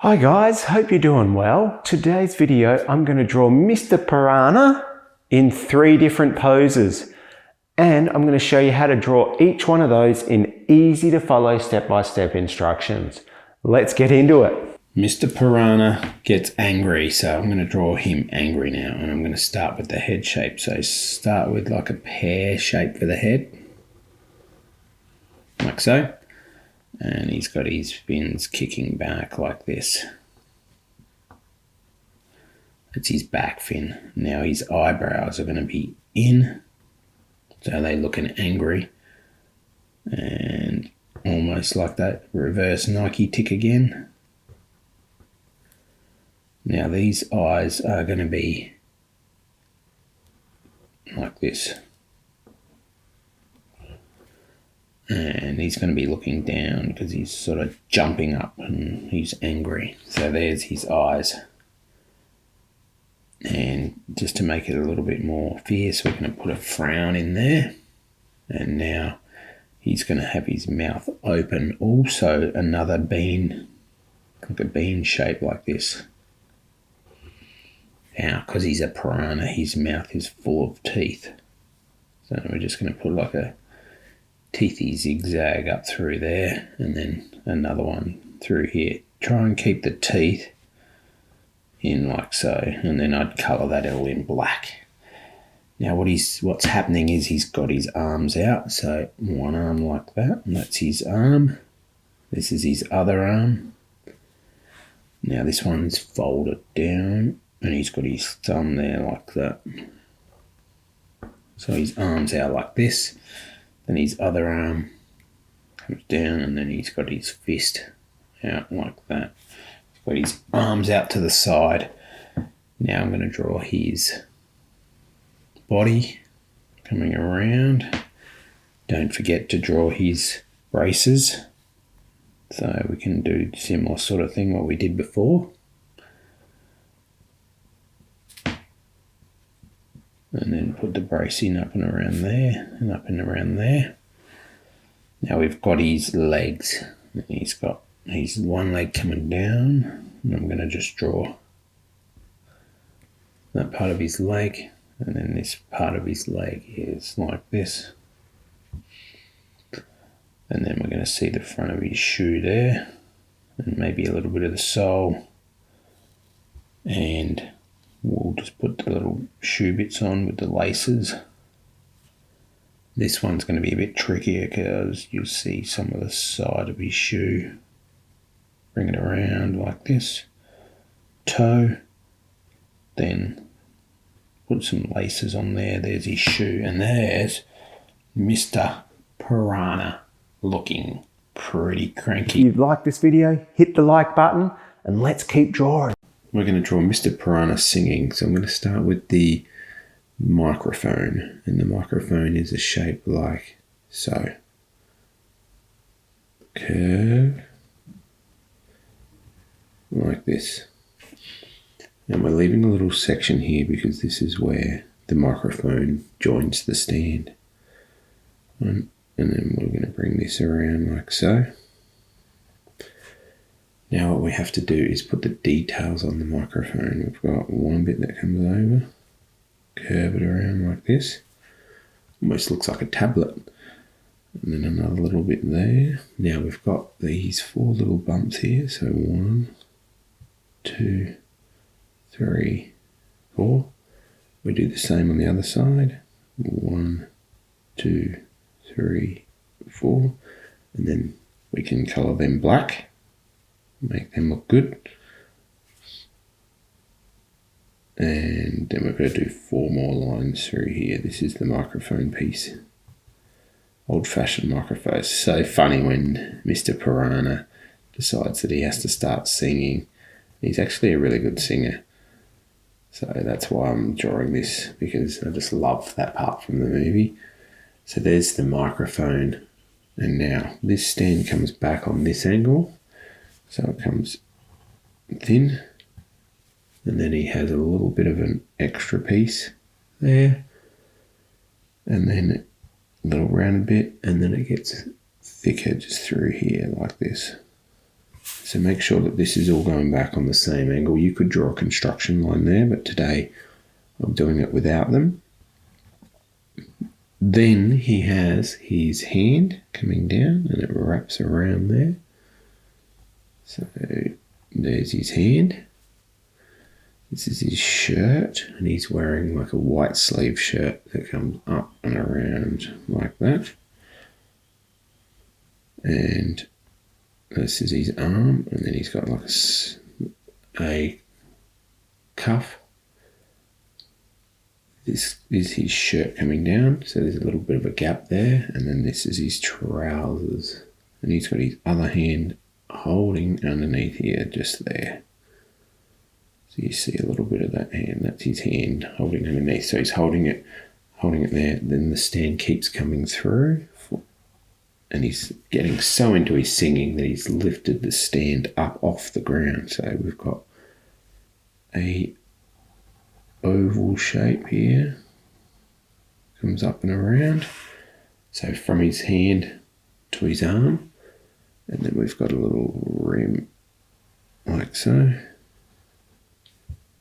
Hi guys, hope you're doing well. Today's video, I'm going to draw Mr. Piranha in 3 different poses. And I'm going to show you how to draw each one of those in easy to follow step-by-step instructions. Let's get into it. Mr. Piranha gets angry, so I'm going to draw him angry now. And I'm going to start with the head shape. So start with like a pear shape for the head. Like so. And he's got his fins kicking back like this. That's his back fin. Now his eyebrows are going to be in, so they're looking angry. And almost like that reverse Nike tick again. Now these eyes are going to be like this. And he's going to be looking down because he's sort of jumping up and he's angry. So there's his eyes. And just to make it a little bit more fierce, we're going to put a frown in there. And now he's going to have his mouth open. Also another bean, like a bean shape like this. Now, because he's a piranha, his mouth is full of teeth. So we're just going to put like a teethy zigzag up through there and then another one through here. Try and keep the teeth in like so, and then I'd colour that all in black. Now what's happening is he's got his arms out, so one arm like that, and that's his arm. This is his other arm. Now this one's folded down and he's got his thumb there like that. So his arm's out like this. Then his other arm comes down and then he's got his fist out like that. He's got his arms out to the side. Now I'm going to draw his body coming around. Don't forget to draw his braces. So we can do similar sort of thing what we did before. And then put the bracing up and around there and up and around there. Now we've got his legs. He's got his one leg coming down. And I'm going to just draw that part of his leg. And then this part of his leg is like this. And then we're going to see the front of his shoe there. And maybe a little bit of the sole. And we'll just put the little shoe bits on with the laces. This one's going to be a bit trickier because you'll see some of the side of his shoe. Bring it around like this. Toe. Then put some laces on there. There's his shoe. And there's Mr. Piranha looking pretty cranky. If you like this video, hit the like button and let's keep drawing. We're going to draw Mr. Piranha singing. So I'm going to start with the microphone. And the microphone is a shape like so. Curve. Like this. And we're leaving a little section here because this is where the microphone joins the stand. And then we're going to bring this around like so. Now what we have to do is put the details on the microphone. We've got one bit that comes over, curve it around like this. Almost looks like a tablet. And then another little bit there. Now we've got these 4 little bumps here. So 1, 2, 3, 4. We do the same on the other side. 1, 2, 3, 4. And then we can colour them black. Make them look good. And then we're going to do 4 more lines through here. This is the microphone piece. Old-fashioned microphone. It's so funny when Mr. Piranha decides that he has to start singing. He's actually a really good singer. So that's why I'm drawing this, because I just love that part from the movie. So there's the microphone. And now this stand comes back on this angle. So it comes thin, and then he has a little bit of an extra piece there, and then a little rounded bit, and then it gets thicker just through here like this. So make sure that this is all going back on the same angle. You could draw a construction line there, but today I'm doing it without them. Then he has his hand coming down and it wraps around there. So there's his hand. This is his shirt, and he's wearing like a white sleeve shirt that comes up and around like that. And this is his arm, and then he's got like a cuff. This is his shirt coming down, so there's a little bit of a gap there, and then this is his trousers. And he's got his other hand holding underneath here, just there. So you see a little bit of that hand, that's his hand holding underneath. So he's holding it there, then the stand keeps coming through. And he's getting so into his singing that he's lifted the stand up off the ground. So we've got a oval shape here, comes up and around. So from his hand to his arm, and then we've got a little rim like so,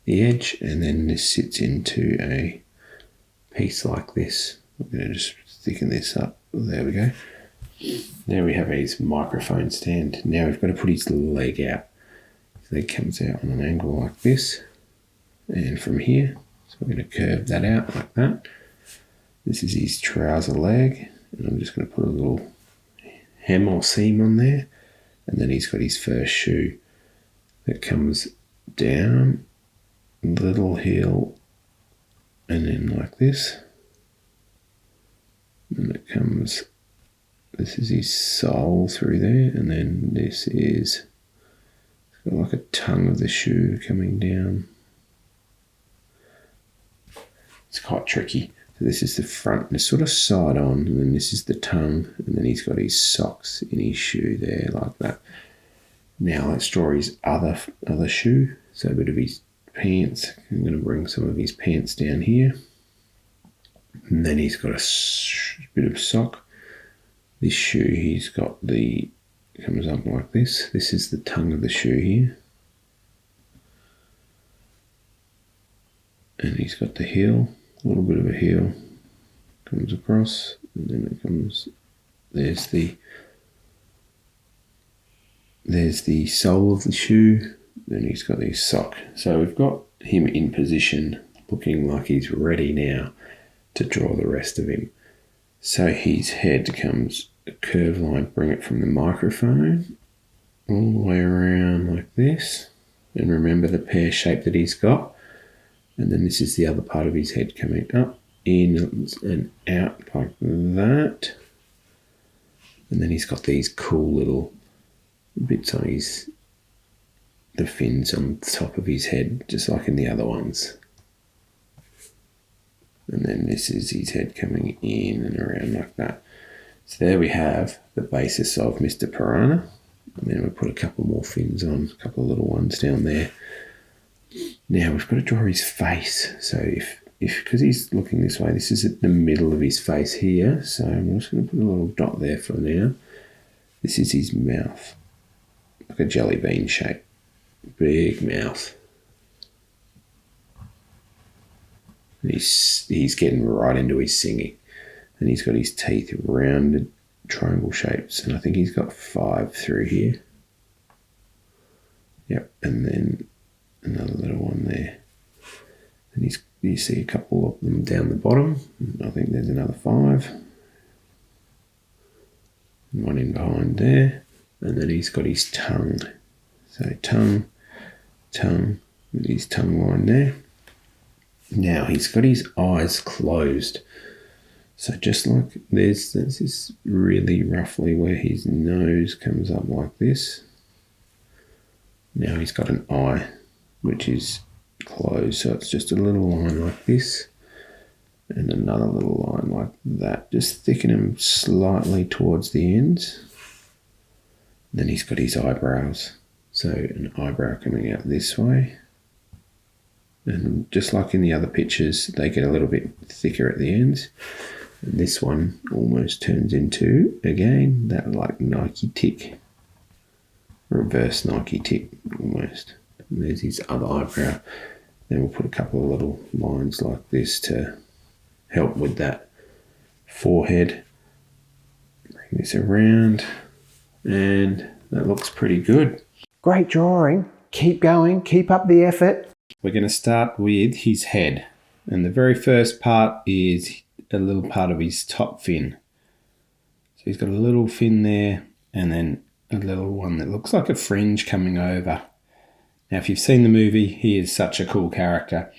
the edge, and then this sits into a piece like this. I'm going to just thicken this up. There we go. There we have his microphone stand. Now we've got to put his leg out. His leg comes out on an angle like this, and from here, so we're going to curve that out like that. This is his trouser leg, and I'm just going to put a little hem or seam on there, and then he's got his first shoe that comes down, little heel, and then like this, and it comes. This is his sole through there, and then this is got like a tongue of the shoe coming down. It's quite tricky. So this is the front, and it's sort of side on, and then this is the tongue, and then he's got his socks in his shoe there like that. Now let's draw his other shoe. So a bit of his pants. I'm going to bring some of his pants down here, and then he's got a bit of sock. This shoe, he's got comes up like this. This is the tongue of the shoe here. And he's got the heel, a little bit of a heel, comes across, and then it comes, there's the sole of the shoe, then he's got his sock. So we've got him in position, looking like he's ready now to draw the rest of him. So his head comes a curved line, bring it from the microphone all the way around like this. And remember the pear shape that he's got. And then this is the other part of his head coming up, in and out like that. And then he's got these cool little bits on the fins on the top of his head, just like in the other ones. And then this is his head coming in and around like that. So there we have the basis of Mr Piranha. And then we'll put a couple more fins on, a couple of little ones down there. Now we've got to draw his face. So if because he's looking this way, this is at the middle of his face here. So I'm just going to put a little dot there for now. This is his mouth, like a jelly bean shape. Big mouth. And he's getting right into his singing. And he's got his teeth rounded triangle shapes. And I think he's got 5 through here. Yep, and then another little one there. And you see a couple of them down the bottom. I think there's another 5. And one in behind there. And then he's got his tongue. So tongue, with his tongue line there. Now he's got his eyes closed. So just like this is really roughly where his nose comes up like this. Now he's got an eye which is closed, so it's just a little line like this and another little line like that. Just thicken him slightly towards the ends. Then he's got his eyebrows. So an eyebrow coming out this way. And just like in the other pictures, they get a little bit thicker at the ends. And this one almost turns into, again, that like Nike tick. reverse Nike tick almost. And there's his other eyebrow. Then we'll put a couple of little lines like this to help with that forehead. Bring this around, and that looks pretty good. Great drawing. Keep going. Keep up the effort. We're going to start with his head. And the very first part is a little part of his top fin. So he's got a little fin there, and then a little one that looks like a fringe coming over. Now, if you've seen the movie, he is such a cool character.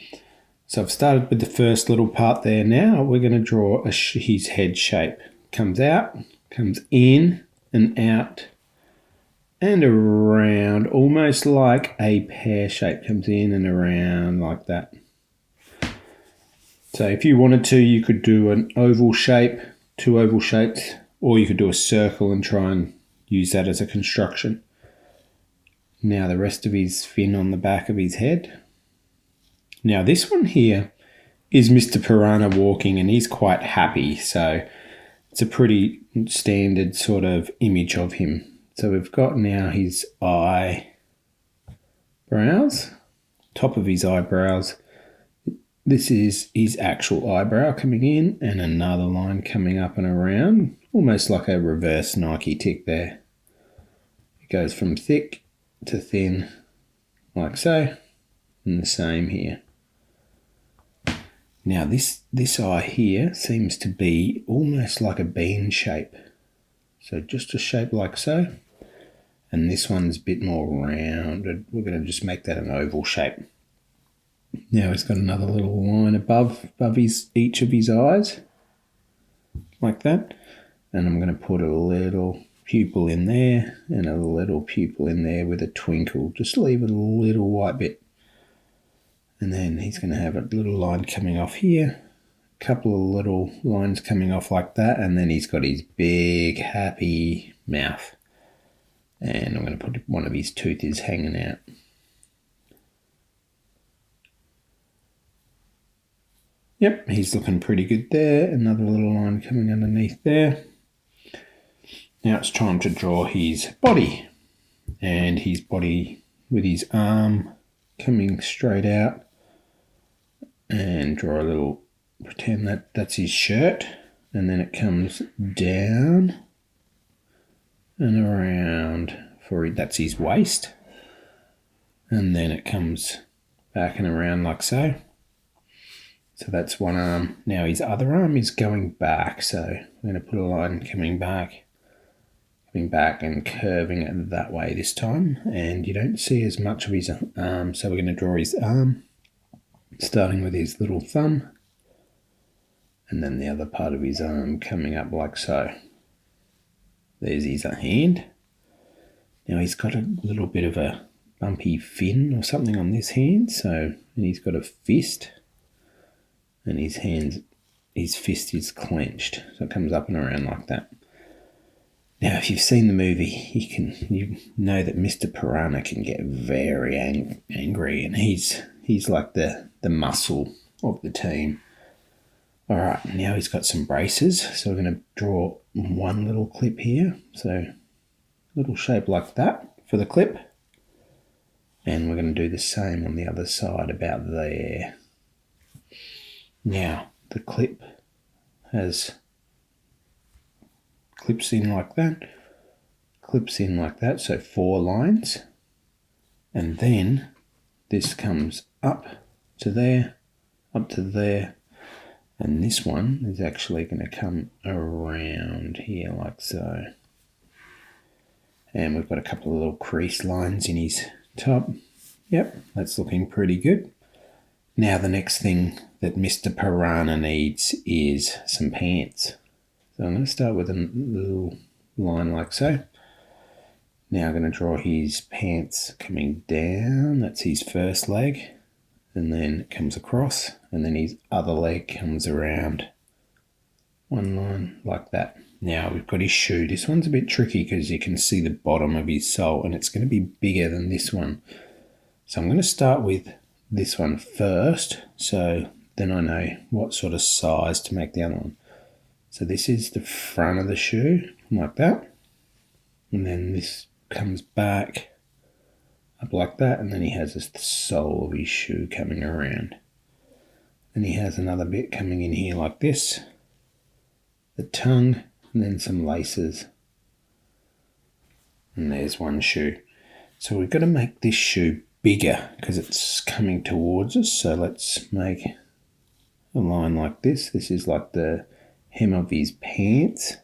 So I've started with the first little part there. Now we're going to draw his head shape. Comes out, comes in and out and around, almost like a pear shape. Comes in and around like that. So if you wanted to, you could do an oval shape, two oval shapes, or you could do a circle and try and use that as a construction. Now the rest of his fin on the back of his head. Now this one here is Mr Piranha walking, and he's quite happy. So it's a pretty standard sort of image of him. So we've got now his eyebrows, top of his eyebrows. This is his actual eyebrow coming in, and another line coming up and around, almost like a reverse Nike tick there. It goes from thick to thin, like so, and the same here. Now this eye here seems to be almost like a bean shape. So just a shape like so. And this one's a bit more rounded. We're going to just make that an oval shape. Now he's got another little line above each of his eyes, like that. And I'm going to put a little pupil in there and a little pupil in there with a twinkle. Just leave a little white bit. And then he's going to have a little line coming off here, a couple of little lines coming off like that, and then he's got his big happy mouth. And I'm going to put one of his teeth hanging out. Yep, he's looking pretty good there. Another little line coming underneath there. Now it's time to draw his body. And his body with his arm coming straight out. And draw a little, pretend that's his shirt. And then it comes down and around that's his waist. And then it comes back and around like so. So that's one arm. Now his other arm is going back. So I'm going to put a line coming back and curving it that way this time. And you don't see as much of his arm. So we're going to draw his arm, starting with his little thumb. And then the other part of his arm coming up like so. There's his hand. Now he's got a little bit of a bumpy fin or something on this hand. And he's got a fist. And his fist is clenched, so it comes up and around like that. Now, if you've seen the movie, you know that Mr Piranha can get very angry, and he's like the muscle of the team. All right, now he's got some braces, so we're going to draw one little clip here. So, a little shape like that for the clip, and we're going to do the same on the other side about there. Now, the clip clips in like that, so 4 lines. And then this comes up to there, and this one is actually going to come around here like so. And we've got a couple of little crease lines in his top. Yep, that's looking pretty good. Now the next thing that Mr Piranha needs is some pants. So I'm going to start with a little line like so. Now I'm going to draw his pants coming down. That's his first leg. And then it comes across. And then his other leg comes around. One line like that. Now we've got his shoe. This one's a bit tricky because you can see the bottom of his sole. And it's going to be bigger than this one. So I'm going to start with this one first, so then I know what sort of size to make the other one. So this is the front of the shoe, like that. And then this comes back up like that, and then he has the sole of his shoe coming around. Then he has another bit coming in here like this, the tongue, and then some laces. And there's one shoe. So we've got to make this shoe bigger because it's coming towards us. So let's make a line like this. This is like the hem of his pants.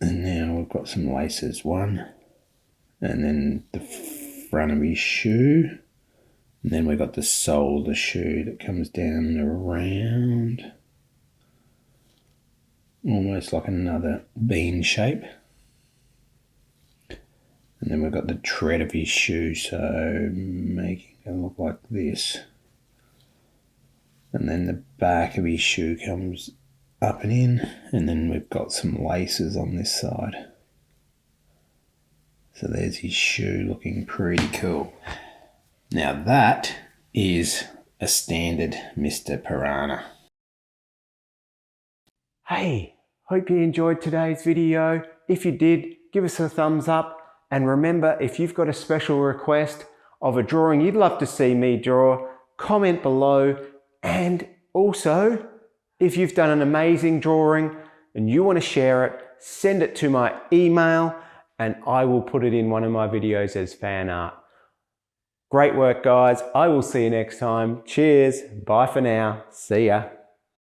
And now we've got some laces. One, and then the front of his shoe. And then we've got the sole of the shoe that comes down around. Almost like another bean shape. And then we've got the tread of his shoe, so making it look like this. And then the back of his shoe comes up and in, and then we've got some laces on this side. So there's his shoe looking pretty cool. Now that is a standard Mr Piranha. Hey, hope you enjoyed today's video. If you did, give us a thumbs up. And remember, if you've got a special request of a drawing you'd love to see me draw, comment below. And also, if you've done an amazing drawing and you want to share it, send it to my email and I will put it in one of my videos as fan art. Great work, guys. I will see you next time. Cheers. Bye for now. See ya.